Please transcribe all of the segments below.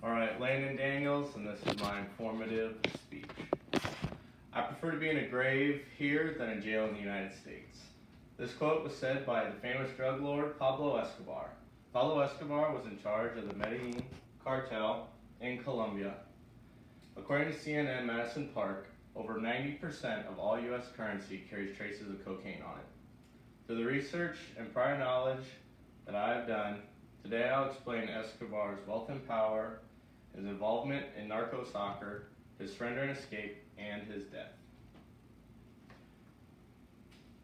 Alright, Landon Daniels, and this is my informative speech. I prefer to be in a grave here than in jail in the United States. This quote was said by the famous drug lord Pablo Escobar. Pablo Escobar was in charge of the Medellin cartel in Colombia. According to CNN Madison Park, over 90% of all U.S. currency carries traces of cocaine on it. Through the research and prior knowledge that I have done, today I'll explain Escobar's wealth and power, his involvement in narco soccer, his surrender and escape, and his death.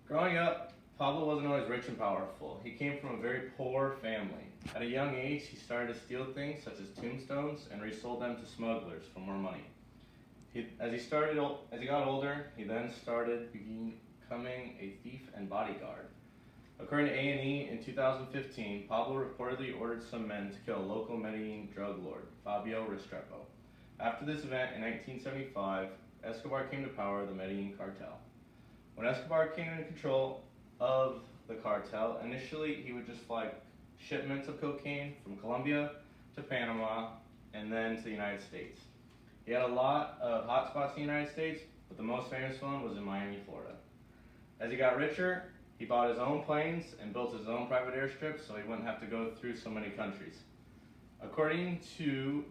Growing up, Pablo wasn't always rich and powerful. He came from a very poor family. At a young age, he started to steal things such as tombstones and resold them to smugglers for more money. As he got older, he then started becoming a thief and bodyguard. According to A&E, in 2015, Pablo reportedly ordered some men to kill a local Medellin drug lord, Fabio Restrepo. After this event in 1975, Escobar came to power the Medellin cartel. When Escobar came into control of the cartel, initially he would just fly shipments of cocaine from Colombia to Panama and then to the United States. He had a lot of hotspots in the United States, but the most famous one was in Miami, Florida. As he got richer, he bought his own planes and built his own private airstrips so he wouldn't have to go through so many countries. According to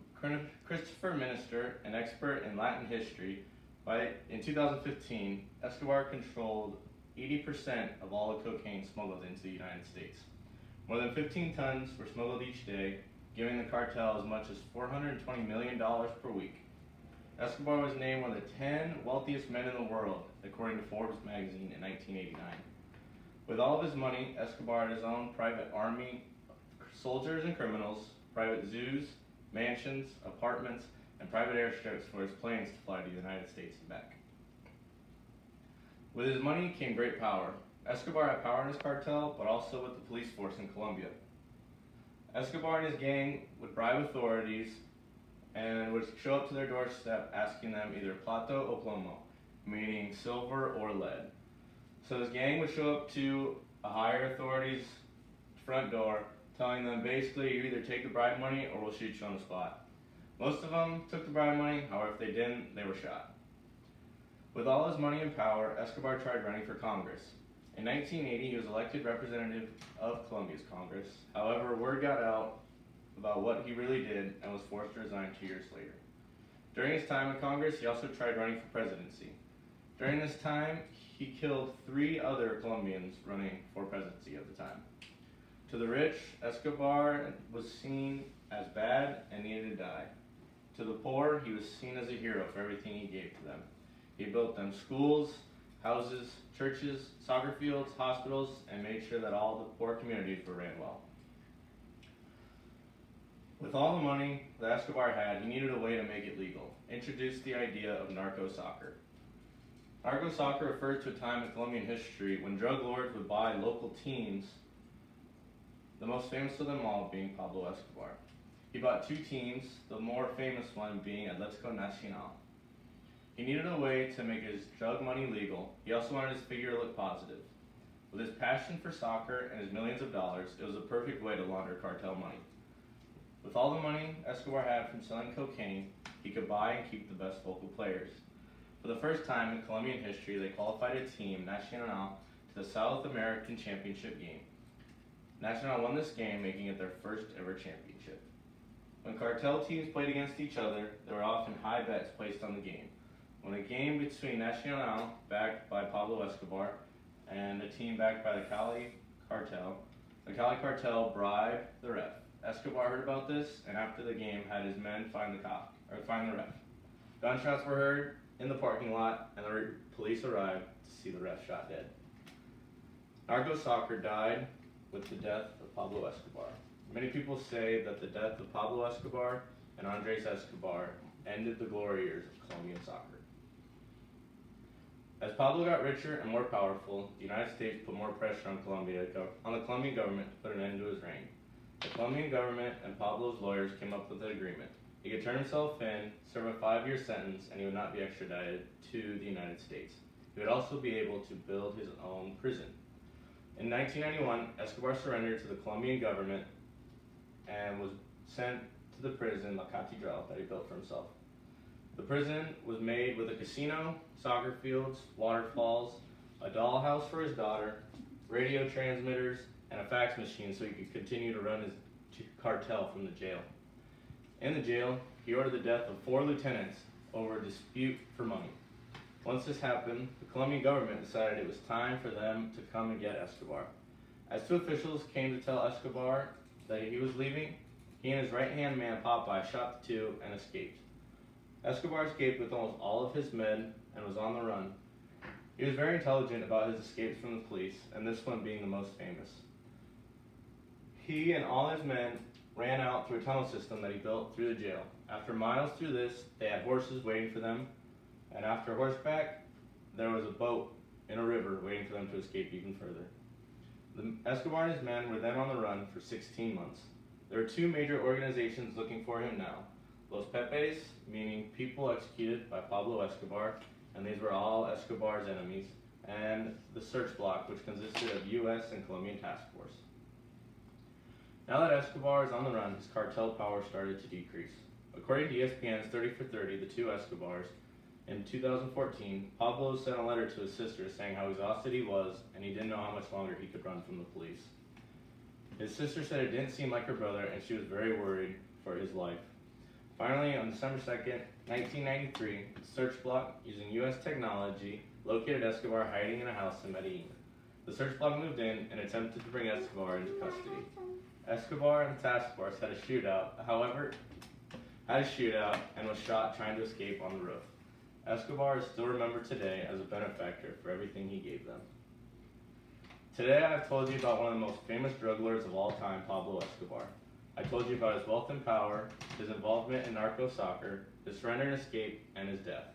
Christopher Minister, an expert in Latin history, in 2015, Escobar controlled 80% of all the cocaine smuggled into the United States. More than 15 tons were smuggled each day, giving the cartel as much as $420 million per week. Escobar was named one of the 10 wealthiest men in the world, according to Forbes magazine in 1989. With all of his money, Escobar had his own private army, soldiers and criminals, private zoos, mansions, apartments, and private airstrips for his planes to fly to the United States and back. With his money came great power. Escobar had power in his cartel, but also with the police force in Colombia. Escobar and his gang would bribe authorities and would show up to their doorstep asking them either plato o plomo, meaning silver or lead. So his gang would show up to a higher authority's front door, telling them basically, you either take the bribe money or we'll shoot you on the spot. Most of them took the bribe money, however if they didn't, they were shot. With all his money and power, Escobar tried running for Congress. In 1980, he was elected representative of Colombia's Congress. However, word got out about what he really did and was forced to resign 2 years later. During his time in Congress, he also tried running for presidency. During this time, he killed 3 other Colombians running for presidency at the time. To the rich, Escobar was seen as bad and needed to die. To the poor, he was seen as a hero for everything he gave to them. He built them schools, houses, churches, soccer fields, hospitals, and made sure that all the poor communities were ran well. With all the money that Escobar had, he needed a way to make it legal. Introduced the idea of narco soccer. Narco soccer refers to a time in Colombian history when drug lords would buy local teams, the most famous of them all being Pablo Escobar. He bought 2 teams, the more famous one being Atlético Nacional. He needed a way to make his drug money legal. He also wanted his figure to look positive. With his passion for soccer and his millions of dollars, it was a perfect way to launder cartel money. With all the money Escobar had from selling cocaine, he could buy and keep the best local players. For the first time in Colombian history, they qualified a team, Nacional, to the South American Championship game. Nacional won this game, making it their first ever championship. When cartel teams played against each other, there were often high bets placed on the game. When a game between Nacional, backed by Pablo Escobar, and a team backed by the Cali cartel bribed the ref. Escobar heard about this, and after the game, had his men find the ref. Gunshots were heard in the parking lot, and the police arrived to see the ref shot dead. Narco soccer died with the death of Pablo Escobar. Many people say that the death of Pablo Escobar and Andres Escobar ended the glory years of Colombian soccer. As Pablo got richer and more powerful, the United States put more pressure on the Colombian government to put an end to his reign. The Colombian government and Pablo's lawyers came up with an agreement. He could turn himself in, serve a 5-year sentence, and he would not be extradited to the United States. He would also be able to build his own prison. In 1991, Escobar surrendered to the Colombian government and was sent to the prison La Catedral that he built for himself. The prison was made with a casino, soccer fields, waterfalls, a dollhouse for his daughter, radio transmitters, and a fax machine so he could continue to run his cartel from the jail. In the jail, he ordered the death of 4 lieutenants over a dispute for money. Once this happened, the Colombian government decided it was time for them to come and get Escobar. As 2 officials came to tell Escobar that he was leaving, he and his right-hand man Popeye shot the 2 and escaped. Escobar escaped with almost all of his men and was on the run. He was very intelligent about his escapes from the police, and this one being the most famous. He and all his men ran out through a tunnel system that he built through the jail. After miles through this, they had horses waiting for them, and after horseback, there was a boat in a river waiting for them to escape even further. Escobar and his men were then on the run for 16 months. There are 2 major organizations looking for him now. Los Pepes, meaning people executed by Pablo Escobar, and these were all Escobar's enemies, and the Search Block, which consisted of U.S. and Colombian task force. Now that Escobar is on the run, his cartel power started to decrease. According to ESPN's 30 for 30, the 2 Escobars, in 2014, Pablo sent a letter to his sister saying how exhausted he was and he didn't know how much longer he could run from the police. His sister said it didn't seem like her brother and she was very worried for his life. Finally, on December 2nd, 1993, the Search Block, using U.S. technology, located Escobar hiding in a house in Medellin. The Search Block moved in and attempted to bring Escobar into custody. Escobar and the task force had a shootout and was shot trying to escape on the roof. Escobar is still remembered today as a benefactor for everything he gave them. Today I have told you about one of the most famous drug lords of all time, Pablo Escobar. I told you about his wealth and power, his involvement in narco soccer, his surrender and escape, and his death.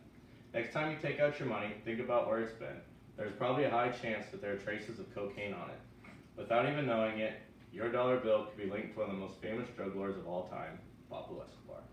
Next time you take out your money, think about where it's been. There's probably a high chance that there are traces of cocaine on it. Without even knowing it, your dollar bill could be linked to one of the most famous drug lords of all time, Pablo Escobar.